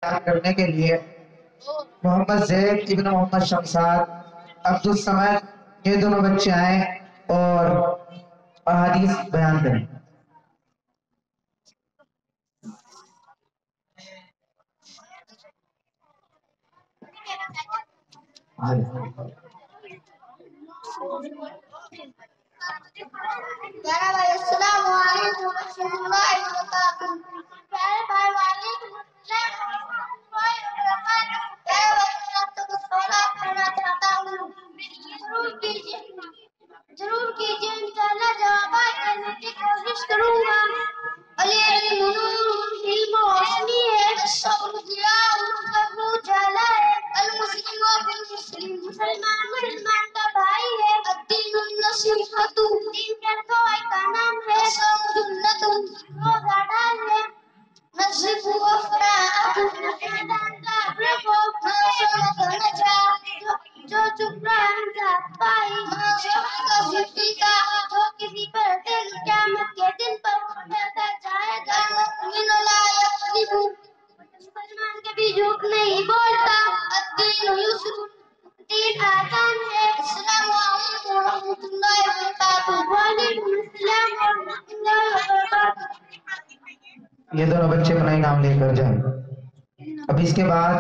کرنے کے لیے محمد زید ابن محمد شمساد عبدالصمد یہ دونوں بچے آئیں اور احادیث بیان کریں۔ السلام علیکم ورحمۃ اللہ وبرکاتہ۔ پیارے بھائی وعلیکم السلام ورحمۃ اللہ وبرکاتہ۔ میں آپ کو سوال کرنا چاہتا ہوں، ضرور کیجیے انشاءاللہ جواب دینے کی کوشش کروں گا۔ العلم نور علم روشنی ہے، الصبر ضیاء صبر اجالا ہے، المسلم بالمسلم مسلمان مسلمان کا بھائی ہے، الدین النصیحۃ دین کہلوائی کا نام ہے، صوم جنت روزہ ڈال ہے، نصف وفراء رمضان کا اپنے کو جو چپ رہا نجات پائی، کا زفی کا جو کسی پر دل قیامت کے دن پر اٹھاتا جائے گا، من لا یکذب مسلمان کبھی جھوٹ نہیں بولتا، الدین یسر دین آسان ہے۔ السلام علیکم ورحمۃ اللہ وبرکاتہ۔ وعلیکم السلام ورحمۃ اللہ وبرکاتہ۔ یہ دونوں بچے اپنا انعام لے کر جائیں۔ اب اس کے بعد